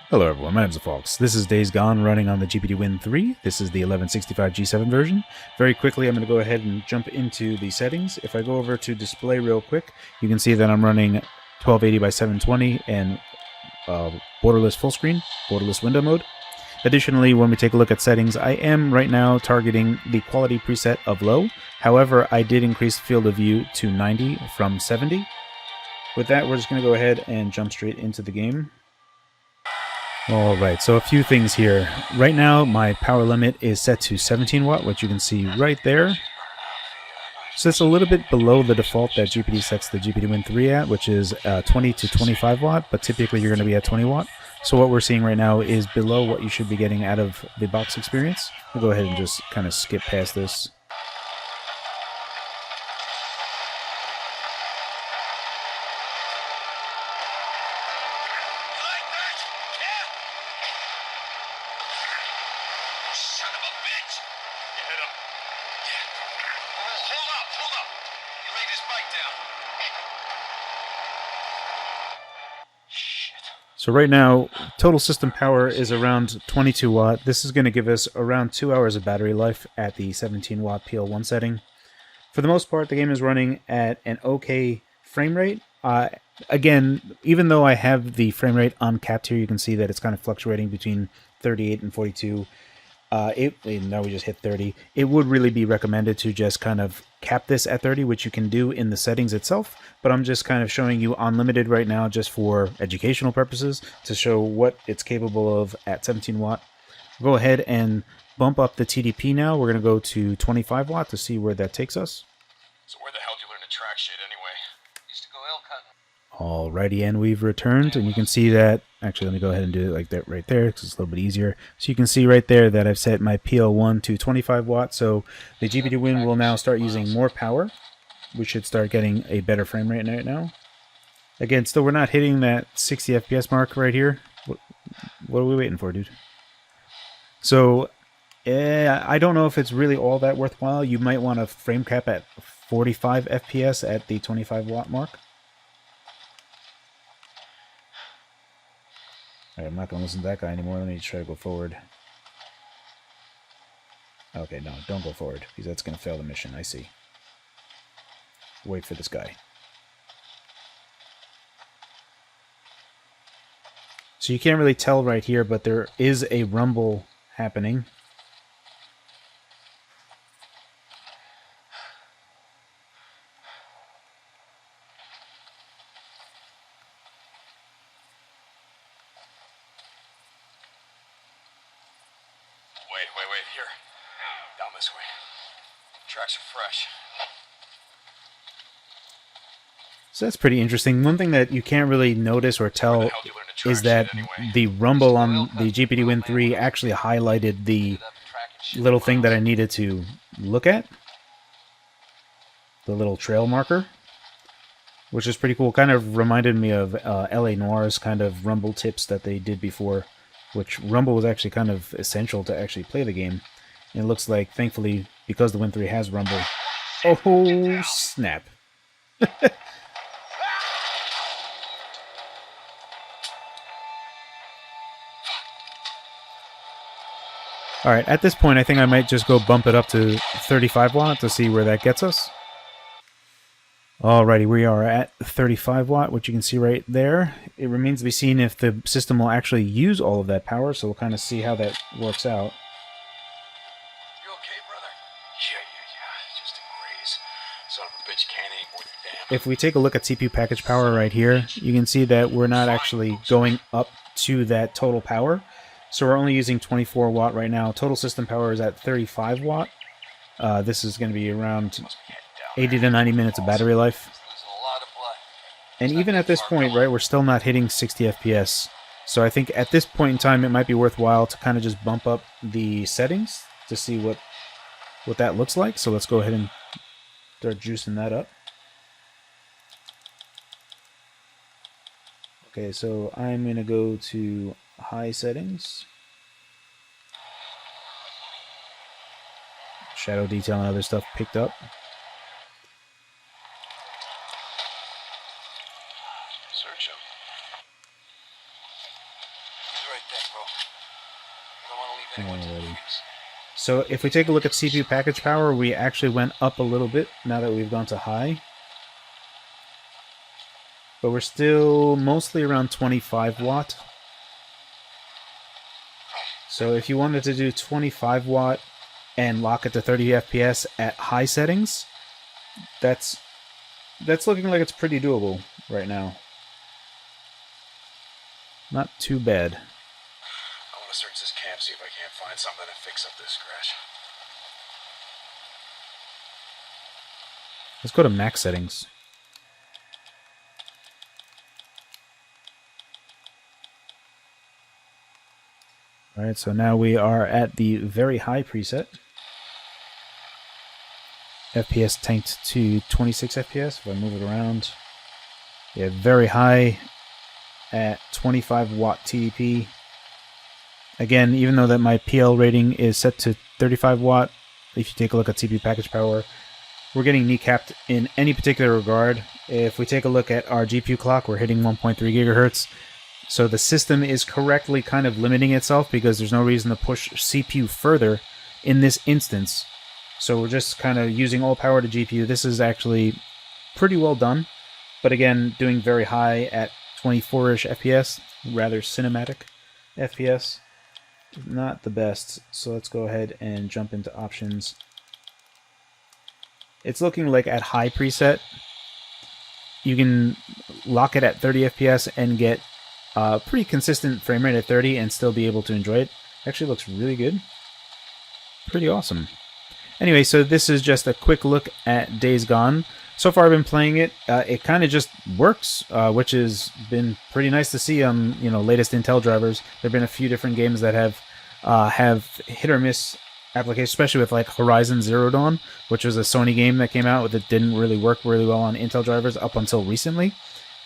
Hello everyone, my name is Phawx. This is Days Gone running on the GPD Win 3. This is the 1165 G7 version. Very quickly, I'm going to go ahead and jump into the settings. If I go over to display real quick, you can see that I'm running 1280 by 720 and borderless full screen, borderless window mode. Additionally, when we take a look at settings, I am right now targeting the quality preset of low. However, I did increase field of view to 90 from 70. With that, we're just going to go ahead and jump straight into the game. Alright, so a few things here. Right now, my power limit is set to 17 watt, which you can see right there. So it's a little bit below the default that GPD sets the GPD Win 3 at, which is 20 to 25 watt, but typically you're going to be at 20 watt. So what we're seeing right now is below what you should be getting out of the box experience. We'll go ahead and just kind of skip past this. So right now, total system power is around 22 watt. This is going to give us around 2 hours of battery life at the 17 watt PL1 setting. For the most part, the game is running at an okay frame rate. Again, even though I have the frame rate uncapped here, you can see that it's kind of fluctuating between 38 and 42. Now we just hit 30. It would really be recommended to just kind of cap this at 30, which you can do in the settings itself, but I'm just kind of showing you unlimited right now just for educational purposes to show what it's capable of at 17 watt. Go ahead and bump up the TDP now. We're going to go to 25 watt to see where that takes us. So where the hell did you learn to track shit anyway? Used to go elk hunting. Alrighty, and we've returned, and you can see that, actually let me go ahead and do it like that right there, because it's a little bit easier. So you can see right there that I've set my PL1 to 25 watts, so the GPD Win will now start using more power. We should start getting a better frame rate right now. Again, still we're not hitting that 60 FPS mark right here. What are we waiting for, dude? So, I don't know if it's really all that worthwhile. You might want to frame cap at 45 FPS at the 25 watt mark. Alright, I'm not going to listen to that guy anymore. Let me try to go forward. Okay, no, don't go forward, because that's going to fail the mission. I see. Wait for this guy. So you can't really tell right here, but there is a rumble happening. Wait, here. Down this way. Tracks are fresh. So that's pretty interesting. One thing that you can't really notice or tell is that the rumble on the GPD Win 3 actually highlighted the little thing that I needed to look at. The little trail marker, which is pretty cool. Kind of reminded me of LA Noir's kind of rumble tips that they did before, which rumble was actually kind of essential to actually play the game. And it looks like, thankfully, because the Win 3 has rumble. Oh, snap. Alright, at this point I think I might just go bump it up to 35 watt to see where that gets us. Alrighty, we are at 35 watt, which you can see right there. It remains to be seen if the system will actually use all of that power, so we'll kind of see how that works out. You okay, brother? Yeah. Just a graze. Son of a bitch can't aim worth a damn. If we take a look at CPU package power right here, you can see that we're not actually going up to that total power. So we're only using 24 watt right now. Total system power is at 35 watt. This is going to be around 80 to 90 minutes of battery life. And even at this point, right, we're still not hitting 60 FPS. So I think at this point in time, it might be worthwhile to kind of just bump up the settings to see what that looks like. So let's go ahead and start juicing that up. Okay, so I'm going to go to high settings. Shadow detail and other stuff picked up. Search him. right thing, bro. I don't want to leave anyone to the Alrighty. freeze. So if we take a look at CPU package power, we actually went up a little bit now that we've gone to high. But we're still mostly around 25 watt. So if you wanted to do 25 watt and lock it to 30 FPS at high settings, that's looking like it's pretty doable right now. Not too bad. I want to search this camp, see if I can't find something to fix up this scratch. Let's go to max settings. Alright, so now we are at the very high preset. FPS tanked to 26 FPS if I move it around. Yeah, very high at 25 Watt TDP. Again, even though that my PL rating is set to 35 watt, if you take a look at CPU package power, we're getting kneecapped in any particular regard. If we take a look at our GPU clock, we're hitting 1.3 gigahertz. So the system is correctly kind of limiting itself because there's no reason to push CPU further in this instance. So we're just kind of using all power to GPU. This is actually pretty well done. But again, doing very high at 24-ish FPS, rather cinematic FPS. Not the best. So let's go ahead and jump into options. It's looking like at high preset, you can lock it at 30 FPS and get pretty consistent frame rate at 30 and still be able to enjoy it. Actually looks really good. Pretty awesome. Anyway, so this is just a quick look at Days Gone. So far I've been playing it. It kind of just works, which has been pretty nice to see on latest Intel drivers. There have been a few different games that have hit or miss applications, especially with like Horizon Zero Dawn, which was a Sony game that came out that didn't really work really well on Intel drivers up until recently.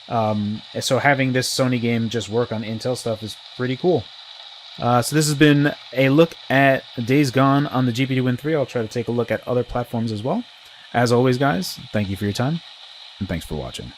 So having this Sony game just work on Intel stuff is pretty cool. So this has been a look at Days Gone on the GPD Win 3. I'll try to take a look at other platforms as well. As always, guys, thank you for your time, and thanks for watching.